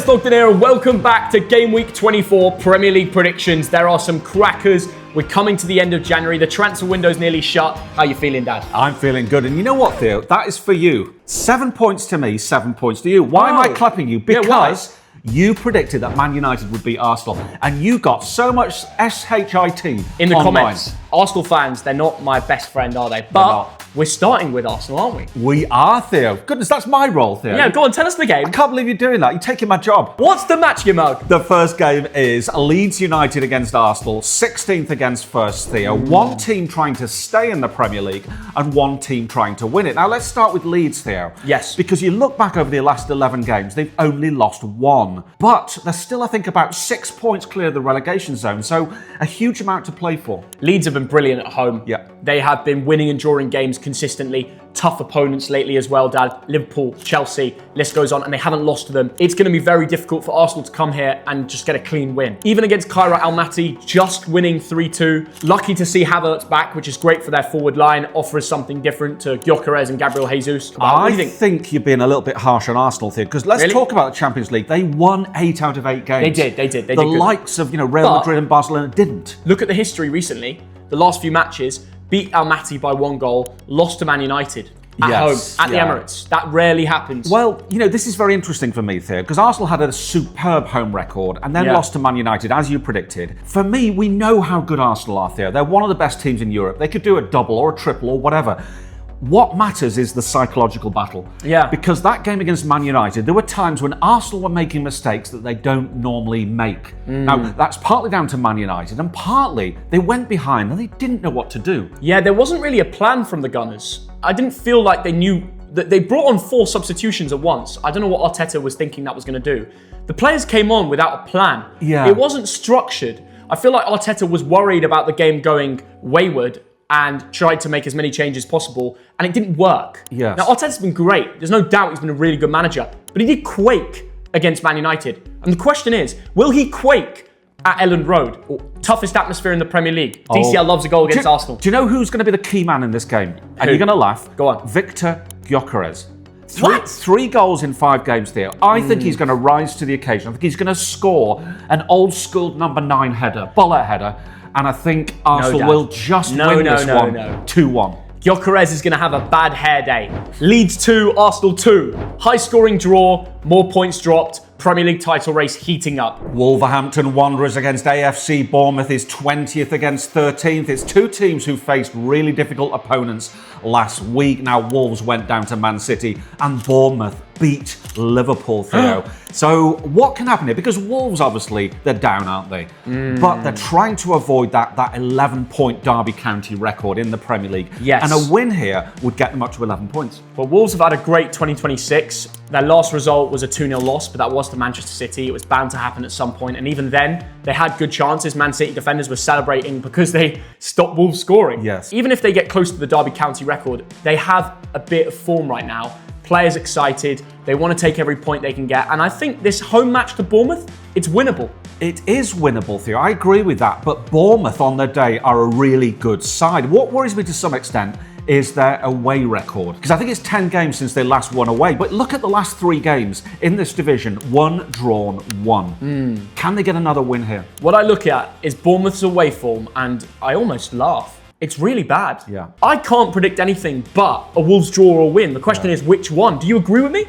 guys, Logged In here, and welcome back to Game Week 24 Premier League predictions. There are some crackers. We're coming to the end of January. The transfer window's nearly shut. How are you feeling, Dad? I'm feeling good. And you know what, Theo? That is for you. 7 points to me, 7 points to you. Why am I clapping you? Because you predicted that Man United would beat Arsenal. And you got so much SHIT in the online. comments. Arsenal fans, they're not my best friend, are they? But we're starting with Arsenal, aren't we? We are, Theo. Goodness, that's my role, Theo. Yeah, go on, tell us the game. I can't believe you're doing that. You're taking my job. What's the match, you mug? The first game is Leeds United against Arsenal, 16th against 1st, Theo. One team trying to stay in the Premier League and one team trying to win it. Now, let's start with Leeds, Theo. Yes. Because you look back over the last 11 games, they've only lost one. But they're still, I think, about 6 points clear of the relegation zone, so a huge amount to play for. Leeds have been brilliant at home. Yeah. They have been winning and drawing games consistently. Tough opponents lately as well, Dad. Liverpool, Chelsea, list goes on, and they haven't lost to them. It's going to be very difficult for Arsenal to come here and just get a clean win. Even against Kairat Almaty, just winning 3-2. Lucky to see Havertz back, which is great for their forward line. Offers something different to Gyökeres and Gabriel Jesus. I think you're being a little bit harsh on Arsenal here, because let's talk about the Champions League. They won 8 out of 8 games. They did. The likes of Real Madrid and Barcelona didn't. Look at the history recently. The last few matches, beat Almaty by 1 goal, lost to Man United. At home, at the Emirates. That rarely happens. Well, this is very interesting for me, Theo, because Arsenal had a superb home record and then lost to Man United, as you predicted. For me, we know how good Arsenal are, Theo. They're one of the best teams in Europe. They could do a double or a triple or whatever. What matters is the psychological battle. Yeah. Because that game against Man United, there were times when Arsenal were making mistakes that they don't normally make. Now, that's partly down to Man United, and partly they went behind and they didn't know what to do. Yeah, there wasn't really a plan from the Gunners. I didn't feel like they knew that they brought on 4 substitutions at once. I don't know what Arteta was thinking that was going to do. The players came on without a plan. Yeah. It wasn't structured. I feel like Arteta was worried about the game going wayward and tried to make as many changes as possible, and it didn't work. Yes. Now, Arteta's been great. There's no doubt he's been a really good manager, but he did quake against Man United. And the question is, will he quake at Elland Road? Toughest atmosphere in the Premier League. DCL loves a goal against Arsenal. Do you know who's going to be the key man in this game? And you're going to laugh. Go on. Victor Gyökeres. What? 3 goals in 5 games, Theo. I think he's going to rise to the occasion. I think he's going to score an old-school number 9 header, bullet header, and I think Arsenal will just win this one 2-1. Gyökeres is going to have a bad hair day. Leeds 2, Arsenal 2. High-scoring draw, more points dropped. Premier League title race heating up. Wolverhampton Wanderers against AFC. Bournemouth is 20th against 13th. It's 2 teams who faced really difficult opponents last week. Now, Wolves went down to Man City and Bournemouth beat Liverpool, Theo. So what can happen here? Because Wolves, obviously, they're down, aren't they? But they're trying to avoid that 11-point Derby County record in the Premier League. Yes. And a win here would get them up to 11 points. Well, Wolves have had a great 2026. Their last result was a 2-0 loss, but that was to Manchester City. It was bound to happen at some point. And even then, they had good chances. Man City defenders were celebrating because they stopped Wolves scoring. Yes. Even if they get close to the Derby County record, they have a bit of form right now. Players excited. They want to take every point they can get. And I think this home match to Bournemouth, it's winnable. It is winnable, Theo. I agree with that. But Bournemouth on their day are a really good side. What worries me to some extent is their away record. Because I think it's 10 games since they last won away. But look at the last 3 games in this division. 1 drawn, 1. Can they get another win here? What I look at is Bournemouth's away form, and I almost laugh. It's really bad. Yeah. I can't predict anything but a Wolves draw or win. The question is, which one? Do you agree with me?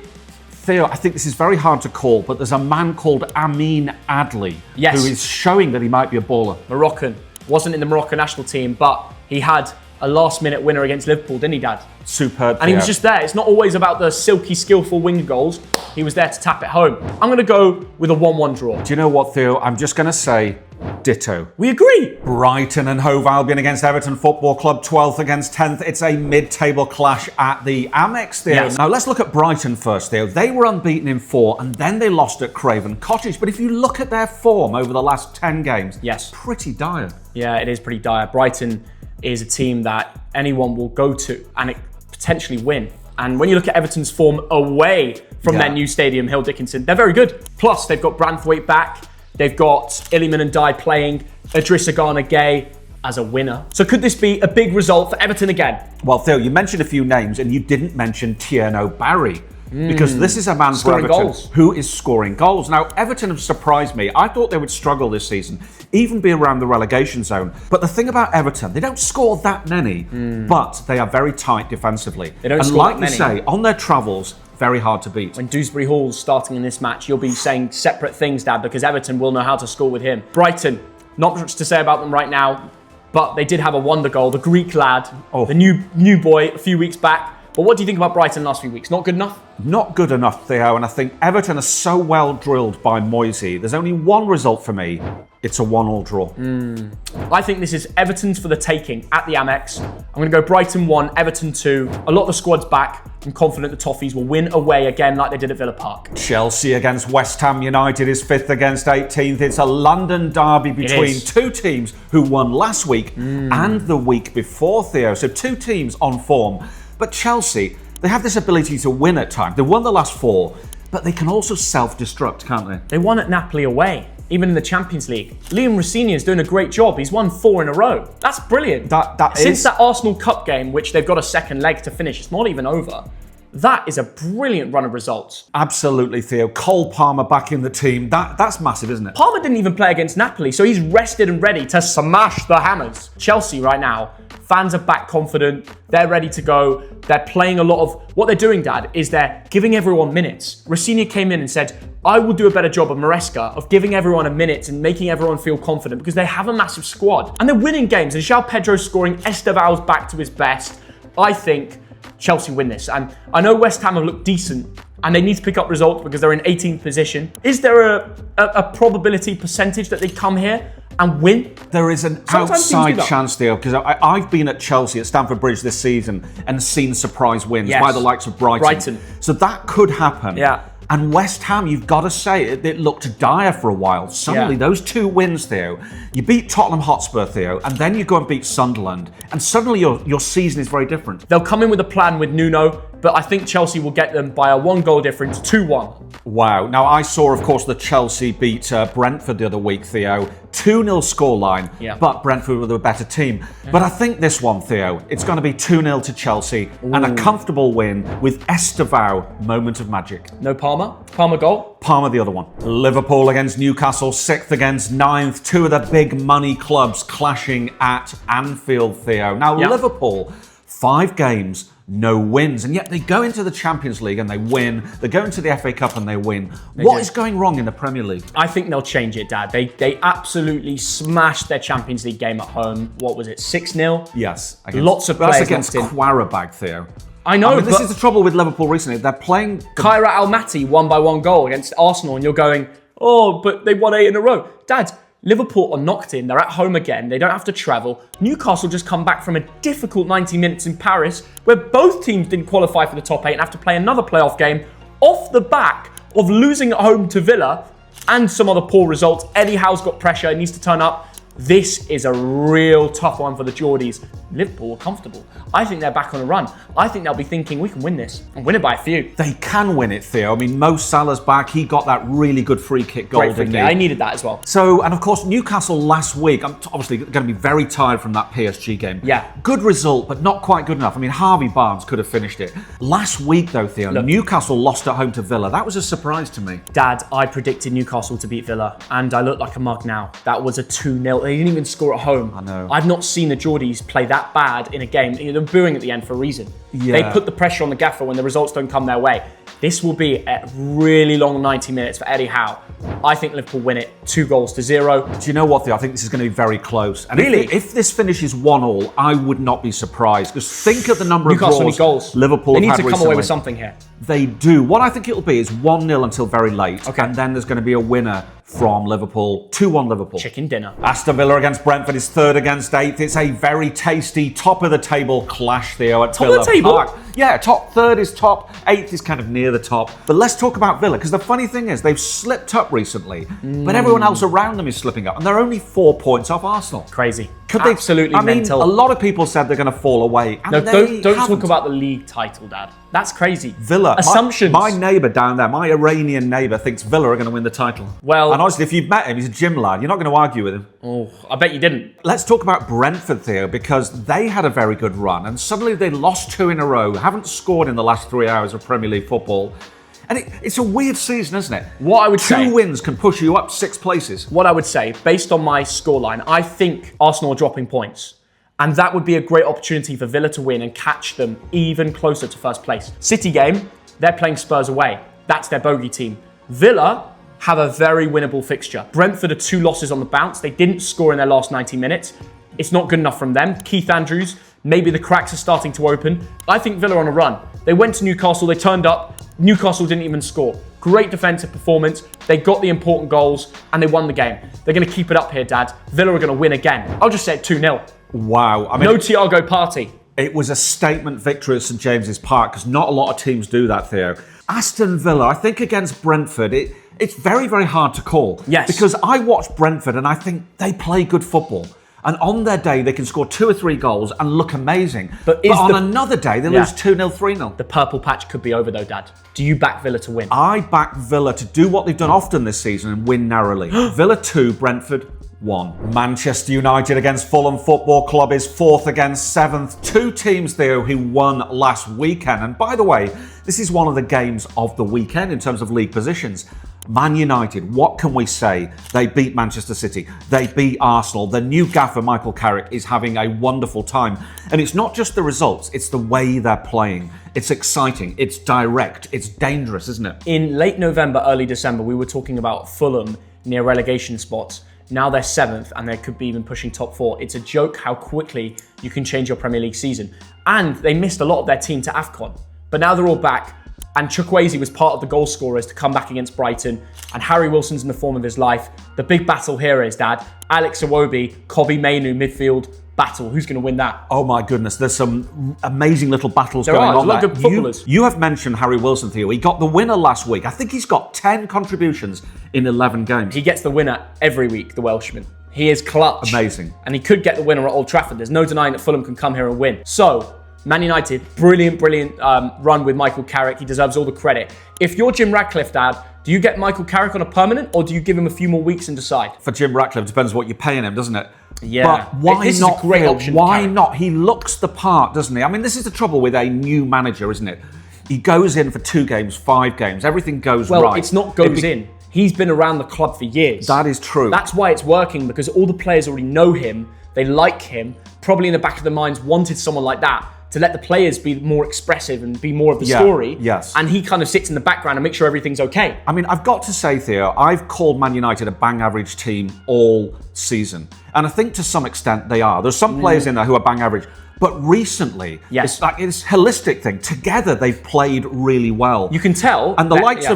Theo, I think this is very hard to call, but there's a man called Amin Adli Yes. who is showing that he might be a baller. Moroccan. Wasn't in the Moroccan national team, but he had a last-minute winner against Liverpool, didn't he, Dad? Superb. And he was just there. It's not always about the silky, skillful winged goals. He was there to tap it home. I'm going to go with a 1-1 draw. Do you know what, Theo? I'm just going to say ditto. We agree. Brighton and Hove Albion against Everton Football Club, 12th against 10th. It's a mid-table clash at the Amex, Theo. Yes. Now, let's look at Brighton first, Theo. They were unbeaten in 4, and then they lost at Craven Cottage. But if you look at their form over the last 10 games, pretty dire. Yeah, it is pretty dire. Brighton is a team that anyone will go to and potentially win. And when you look at Everton's form away from their new stadium, Hill Dickinson, they're very good. Plus, they've got Branthwaite back. They've got Illiman and Dye playing. Idrissa Gana Gay as a winner. So could this be a big result for Everton again? Well, Theo, you mentioned a few names and you didn't mention Tierno Barry. because this is a man for Scoring Everton goals. who is scoring goals. Now, Everton have surprised me. I thought they would struggle this season, even be around the relegation zone. But the thing about Everton, they don't score that many, but they are very tight defensively. They don't and score like that you many. say, on their travels, very hard to beat. When Dewsbury Hall's starting in this match, you'll be saying separate things, Dad, because Everton will know how to score with him. Brighton, not much to say about them right now, but they did have a wonder goal. The Greek lad, the new boy a few weeks back. But what do you think about Brighton last few weeks? Not good enough? Not good enough, Theo, and I think Everton are so well drilled by Moisey. There's only one result for me. It's a 1-1 draw. I think this is Everton's for the taking at the Amex. I'm going to go Brighton 1, Everton 2. A lot of the squad's back. I'm confident the Toffees will win away again like they did at Villa Park. Chelsea against West Ham United is 5th against 18th. It's a London derby between two teams who won last week and the week before, Theo. So two teams on form. But Chelsea, they have this ability to win at times. They won the last 4, but they can also self-destruct, can't they? They won at Napoli away, even in the Champions League. Liam Rossini is doing a great job. He's won 4 in a row. That's brilliant. Since that Arsenal Cup game, which they've got a second leg to finish, it's not even over. That is a brilliant run of results. Absolutely, Theo. Cole Palmer back in the team. That's massive, isn't it? Palmer didn't even play against Napoli, so he's rested and ready to smash the hammers. Chelsea right now, fans are back confident. They're ready to go. They're playing a lot of... What they're doing, Dad, is they're giving everyone minutes. Rossini came in and said, I will do a better job of Maresca of giving everyone a minute and making everyone feel confident because they have a massive squad. And they're winning games. And João Pedro's scoring. Esteval's back to his best. I think Chelsea win this. And I know West Ham have looked decent and they need to pick up results because they're in 18th position. Is there a probability percentage that they come here and win? There is an outside chance, Theo, because I've been at Chelsea at Stamford Bridge this season and seen surprise wins by the likes of Brighton. So that could happen. Yeah. And West Ham, you've got to say, it looked dire for a while. Suddenly, those 2 wins, Theo, you beat Tottenham Hotspur, Theo, and then you go and beat Sunderland, and suddenly your season is very different. They'll come in with a plan with Nuno, but I think Chelsea will get them by a 1-goal difference, 2-1. Wow. Now, I saw, of course, that Chelsea beat Brentford the other week, Theo. 2-0 scoreline, but Brentford were the better team. But I think this one, Theo, it's going to be 2-0 to Chelsea and a comfortable win with Estevao, moment of magic. No Palmer? Palmer goal? Palmer the other one. Liverpool against Newcastle, 6th against 9th. 2 of the big money clubs clashing at Anfield, Theo. Now, Liverpool, 5 games, no wins, and yet they go into the Champions League and they win. They go into the FA Cup and they win. What is going wrong in the Premier League? I think they'll change it, Dad. They absolutely smashed their Champions League game at home. What was it, 6-0? Yes. Lots of players against Quarabag, Theo. I know, this is the trouble with Liverpool recently. They're playing... Kyra Almaty won by 1 goal against Arsenal, and you're going, oh, but they won 8 in a row. Dad, Liverpool are knocked in. They're at home again. They don't have to travel. Newcastle just come back from a difficult 90 minutes in Paris where both teams didn't qualify for the top 8 and have to play another playoff game off the back of losing at home to Villa and some other poor results. Eddie Howe's got pressure. He needs to turn up. This is a real tough one for the Geordies. Liverpool are comfortable. I think they're back on a run. I think they'll be thinking, we can win this and win it by a few. They can win it, Theo. I mean, Mo Salah's back. He got that really good free kick goal, didn't he? I needed that as well. So, and of course, Newcastle last week, I'm obviously going to be very tired from that PSG game. Yeah. Good result, but not quite good enough. I mean, Harvey Barnes could have finished it. Last week, though, Theo, Newcastle lost at home to Villa. That was a surprise to me. Dad, I predicted Newcastle to beat Villa, and I look like a mug now. That was a 2-0. They didn't even score at home. I know. I've not seen the Geordies play that bad in a game. They're booing at the end for a reason. Yeah. They put the pressure on the gaffer when the results don't come their way. This will be a really long 90 minutes for Eddie Howe. I think Liverpool win it 2-0. Do you know what, Theo? I think this is going to be very close. And really? If this finishes 1-1, I would not be surprised. Because think of the number Newcastle of need goals. Liverpool They have need had to come away with recently. something here. They do. What I think it'll be is 1-0 until very late. Okay. And then there's going to be a winner from Liverpool. 2-1 Liverpool. Chicken dinner. Aston Villa against Brentford is 3rd against 8th. It's a very tasty top of the table clash, Theo, at Villa Top of the table? Park. Yeah, 3rd is top, 8th is kind of near the top. But let's talk about Villa, because the funny thing is they've slipped up recently, but everyone else around them is slipping up, and they're only 4 points off Arsenal. Crazy. Could they? Absolutely I mean, mental. a lot of people said they're going to fall away. And No, they don't haven't. talk about the league title, Dad. That's crazy. Villa. Assumptions. My neighbour down there, my Iranian neighbour, thinks Villa are going to win the title. Well- and honestly, if you've met him, he's a gym lad. You're not going to argue with him. Oh, I bet you didn't. Let's talk about Brentford, Theo, because they had a very good run, and suddenly they lost 2 in a row, haven't scored in the last 3 hours of Premier League football. And it's a weird season, isn't it? What I would say... 2 wins can push you up 6 places. What I would say, based on my scoreline, I think Arsenal are dropping points. And that would be a great opportunity for Villa to win and catch them even closer to first place. City game, they're playing Spurs away. That's their bogey team. Villa have a very winnable fixture. Brentford are 2 losses on the bounce. They didn't score in their last 90 minutes. It's not good enough from them. Keith Andrews, maybe the cracks are starting to open. I think Villa are on a run. They went to Newcastle, they turned up. Newcastle didn't even score. Great defensive performance. They got the important goals and they won the game. They're going to keep it up here, Dad. Villa are going to win again. I'll just say it 2-0. Wow. I mean, no Thiago Partey. It was a statement victory at St James's Park because not a lot of teams do that, Theo. Aston Villa, I think against Brentford, it's very, very hard to call. Yes. Because I watched Brentford and I think they play good football. And on their day, they can score 2 or 3 goals and look amazing. But on another day, they lose 2-0, 3-0. The purple patch could be over though, Dad. Do you back Villa to win? I back Villa to do what they've done often this season and win narrowly. Villa 2, Brentford 1. Manchester United against Fulham Football Club is 4th against 7th. 2 teams, Theo, who won last weekend. And by the way, this is one of the games of the weekend in terms of league positions. Man United, what can we say? They beat Manchester City. They beat Arsenal. The new gaffer, Michael Carrick, is having a wonderful time. And it's not just the results, it's the way they're playing. It's exciting, it's direct, it's dangerous, isn't it? In late November, early December, we were talking about Fulham near relegation spots. Now they're 7th and they could be even pushing top 4. It's a joke how quickly you can change your Premier League season. And they missed a lot of their team to AFCON. But now they're all back. And Chukwueze was part of the goal scorers to come back against Brighton. And Harry Wilson's in the form of his life. The big battle here is, Dad, Alex Iwobi, Kobbie Mainoo midfield battle. Who's going to win that? Oh my goodness, there's some amazing little battles going on. There's a lot of good footballers. You have mentioned Harry Wilson, Theo. He got the winner last week. I think he's got 10 contributions in 11 games. He gets the winner every week, the Welshman. He is clutch. Amazing. And he could get the winner at Old Trafford. There's no denying that Fulham can come here and win. So, Man United, brilliant run with Michael Carrick. He deserves all the credit. If you're Jim Ratcliffe, Dad, do you get Michael Carrick on a permanent or do you give him a few more weeks and decide? For Jim Ratcliffe, depends what you're paying him, doesn't it? Yeah. But why this not? Is a great option. Why not? He looks the part, doesn't he? I mean, this is the trouble with a new manager, isn't it? He goes in for 2 games, 5 games. Everything goes right. Well, it's not goes in. He's been around the club for years. That is true. That's why it's working, because all the players already know him. They like him. Probably in the back of their minds wanted someone like that to let the players be more expressive and be more of the story. Yes. And he kind of sits in the background and makes sure everything's okay. I mean, I've got to say, Theo, I've called Man United a bang average team all season. And I think to some extent they are. There's some players in there who are bang average. But recently, it's like this holistic thing. Together, they've played really well. You can tell. And the likes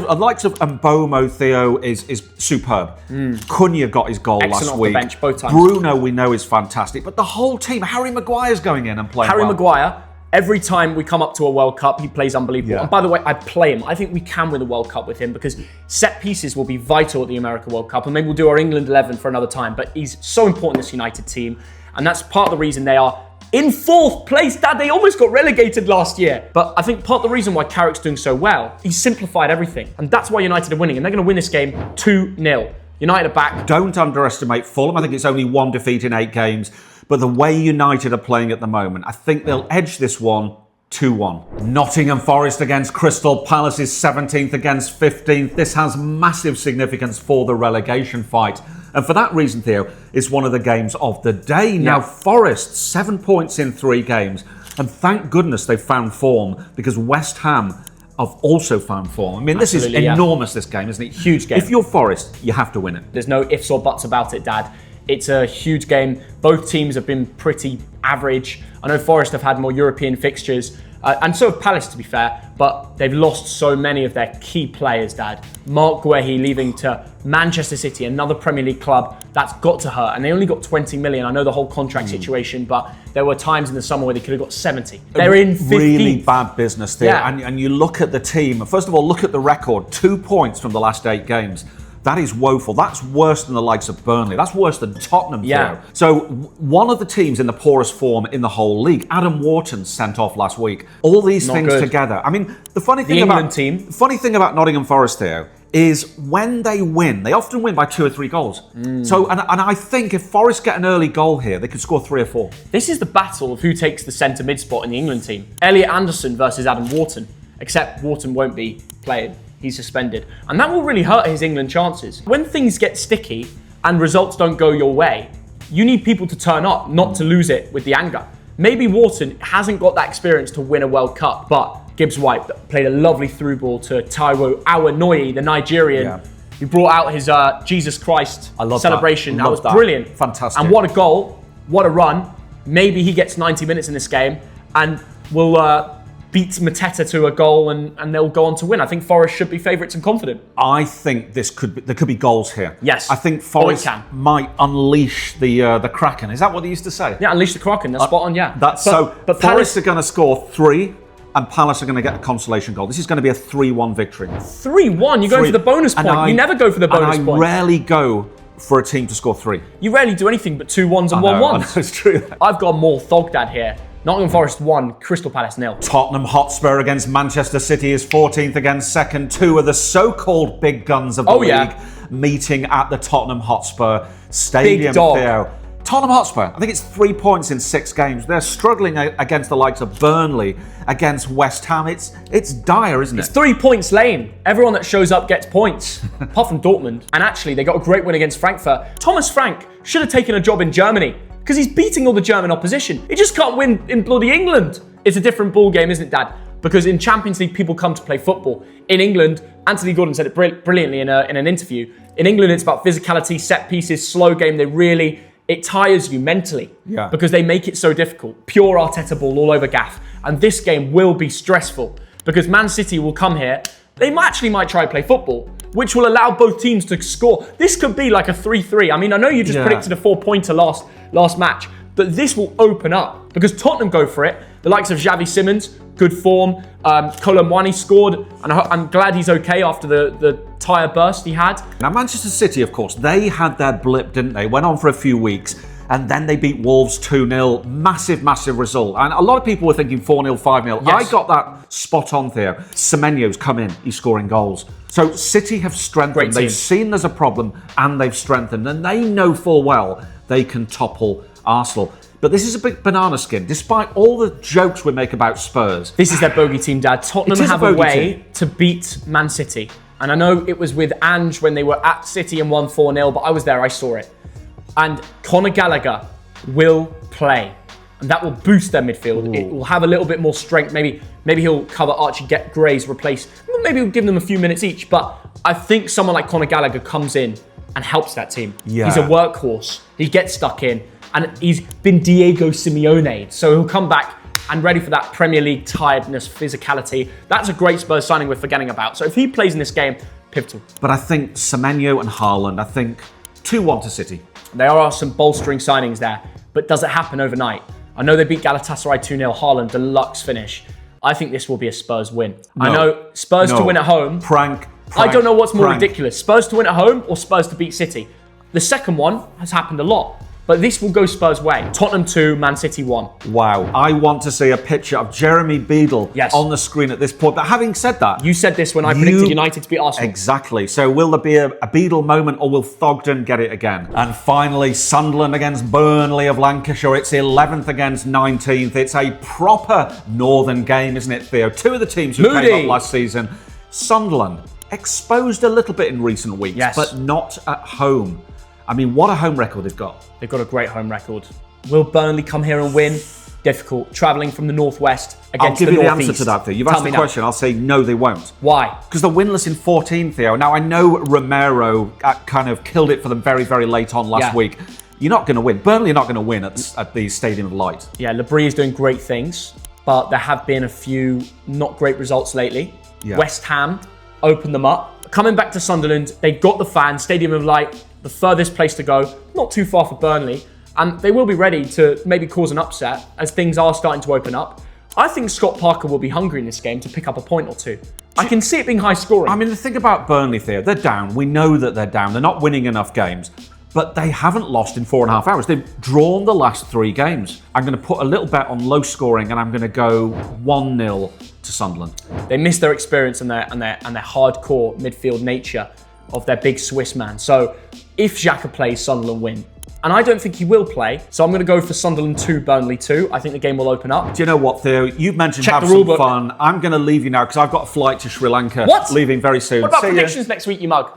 of Mbomo, Theo, is superb. Cunha got his goal Excellent last off week. the bench both times. Bruno, we know, is fantastic. But the whole team, Harry Maguire's going in and playing Harry well. Maguire, every time we come up to a World Cup, he plays unbelievable. Yeah. And by the way, I play him. I think we can win the World Cup with him because set pieces will be vital at the America World Cup. And maybe we'll do our England 11 for another time. But he's so important in this United team. And that's part of the reason they are in 4th place. Dad, they almost got relegated last year. But I think part of the reason why Carrick's doing so well, he's simplified everything. And that's why United are winning. And they're going to win this game 2-0. United are back. Don't underestimate Fulham. I think it's only 1 defeat in 8 games. But the way United are playing at the moment, I think they'll edge this one 2-1. Nottingham Forest against Crystal Palace is 17th against 15th. This has massive significance for the relegation fight. And for that reason, Theo, it's one of the games of the day. Yeah. Now, Forest, 7 points in 3 games. And thank goodness they've found form because West Ham have also found form. I mean, this is enormous, this game, isn't it? Huge game. If you're Forest, you have to win it. There's no ifs or buts about it, Dad. It's a huge game. Both teams have been pretty average. I know Forest have had more European fixtures, and so have Palace, to be fair, but they've lost so many of their key players, Dad. Mark Guehi leaving to Manchester City, another Premier League club. That's got to hurt, and they only got 20 million. I know the whole contract situation, but there were times in the summer where they could have got 70. They're in 15th. Really bad business there. Yeah. And you look at the team. First of all, look at the record. 2 points from the last 8 games. That is woeful. That's worse than the likes of Burnley. That's worse than Tottenham. Yeah. So one of the teams in the poorest form in the whole league, Adam Wharton, sent off last week. All these things together. I mean, the funny thing about Nottingham Forest, Theo, is when they win, they often win by 2 or 3 goals. So, and I think if Forest get an early goal here, they could score 3 or 4. This is the battle of who takes the centre mid spot in the England team. Elliot Anderson versus Adam Wharton, except Wharton won't be playing. He's suspended. And that will really hurt his England chances. When things get sticky and results don't go your way, you need people to turn up, not to lose it with the anger. Maybe Wharton hasn't got that experience to win a World Cup, but Gibbs White played a lovely through ball to Taiwo Awoniyi, the Nigerian. Yeah. He brought out his Jesus Christ celebration. That was brilliant. Fantastic. And what a goal, what a run. Maybe he gets 90 minutes in this game and will beat Mateta to a goal and they'll go on to win. I think Forest should be favourites and confident. I think there could be goals here. Yes. I think Forest might unleash the Kraken. Is that what they used to say? Yeah, unleash the Kraken. That's spot on, yeah. But Forest are going to score 3 and Palace are going to get a consolation goal. This is going to be a 3-1 victory. 3-1? You're going for the bonus point. You never go for the bonus point. I rarely go for a team to score 3. You rarely do anything but 2-1s and 1-1s. It's true. I've got more Thogdad here. Nottingham Forest 1, Crystal Palace 0. Tottenham Hotspur against Manchester City is 14th against second. 2 of the so-called big guns of the league meeting at the Tottenham Hotspur Stadium. Big dog. Theo. Tottenham Hotspur, I think it's 3 points in 6 games. They're struggling against the likes of Burnley, against West Ham. It's dire, isn't it? It's 3 points lane. Everyone that shows up gets points, apart from Dortmund. And actually, they got a great win against Frankfurt. Thomas Frank should have taken a job in Germany because he's beating all the German opposition. He just can't win in bloody England. It's a different ball game, isn't it, Dad? Because in Champions League, people come to play football. In England, Anthony Gordon said it brilliantly in an interview. In England, it's about physicality, set pieces, slow game. It tires you mentally because they make it so difficult. Pure Arteta ball all over Gaff. And this game will be stressful because Man City will come here. They might try to play football, which will allow both teams to score. This could be like a 3-3. I mean, I know you just predicted a 4-pointer last match, but this will open up because Tottenham go for it. The likes of Xavi Simons, good form. Colomwani scored, and I'm glad he's okay after the tyre burst he had. Now, Manchester City, of course, they had their blip, didn't they? Went on for a few weeks, and then they beat Wolves 2-0. Massive, massive result. And a lot of people were thinking 4-0, 5-0. Yes. I got that spot on there. Semenyo's come in, he's scoring goals. So City have strengthened. They've seen there's a problem, and they've strengthened. And they know full well they can topple Arsenal. But this is a big banana skin. Despite all the jokes we make about Spurs. This is their bogey team, Dad. Tottenham have a way to beat Man City. And I know it was with Ange when they were at City and won 4-0, but I was there, I saw it. And Conor Gallagher will play. And that will boost their midfield. Ooh. It will have a little bit more strength. Maybe he'll cover Archie Gray's replace. Maybe he'll give them a few minutes each. But I think someone like Conor Gallagher comes in and helps that team. Yeah. He's a workhorse. He gets stuck in. And he's been Diego Simeone. So he'll come back and ready for that Premier League tiredness, physicality. That's a great Spurs signing we're forgetting about. So if he plays in this game, pivotal. But I think Semenyo and Haaland, I think 2-1 to City. There are some bolstering signings there, but does it happen overnight? I know they beat Galatasaray 2-0, Haaland, deluxe finish. I think this will be a Spurs win. I know Spurs to win at home. Prank. I don't know what's more ridiculous, Spurs to win at home or Spurs to beat City. The second one has happened a lot. But this will go Spurs' way. Tottenham 2, Man City 1. Wow. I want to see a picture of Jeremy Beadle on the screen at this point. But having said that... You said this when I predicted United to beat Arsenal. Exactly. So will there be a Beadle moment or will Thogden get it again? And finally, Sunderland against Burnley of Lancashire. It's 11th against 19th. It's a proper northern game, isn't it, Theo? 2 of the teams who came up last season. Sunderland, exposed a little bit in recent weeks, but not at home. I mean, what a home record they've got. They've got a great home record. Will Burnley come here and win? Difficult. Travelling from the northwest against the northeast. I'll give you the answer to that, Theo. You've asked the question. I'll say no, they won't. Why? Because they're winless in 14, Theo. Now, I know Romero kind of killed it for them very, very late on last week. You're not going to win. Burnley are not going to win at the Stadium of Light. Yeah, Labrie is doing great things, but there have been a few not great results lately. Yeah. West Ham opened them up. Coming back to Sunderland, they got the fans, Stadium of Light, the furthest place to go, not too far for Burnley, and they will be ready to maybe cause an upset as things are starting to open up. I think Scott Parker will be hungry in this game to pick up a point or two. I can see it being high scoring. I mean, the thing about Burnley, Theo, they're down. We know that they're down. They're not winning enough games, but they haven't lost in 4.5 hours. They've drawn the last 3 games. I'm going to put a little bet on low scoring, and I'm going to go 1-0 to Sunderland. They miss their experience and their hardcore midfield nature of their big Swiss man. So if Xhaka plays, Sunderland win. And I don't think he will play, so I'm going to go for Sunderland 2, Burnley 2. I think the game will open up. Do you know what, Theo? You've mentioned Check have the some rule book. fun. I'm going to leave you now because I've got a flight to Sri Lanka. What? Leaving very soon. What about See ya. predictions next week, you mug?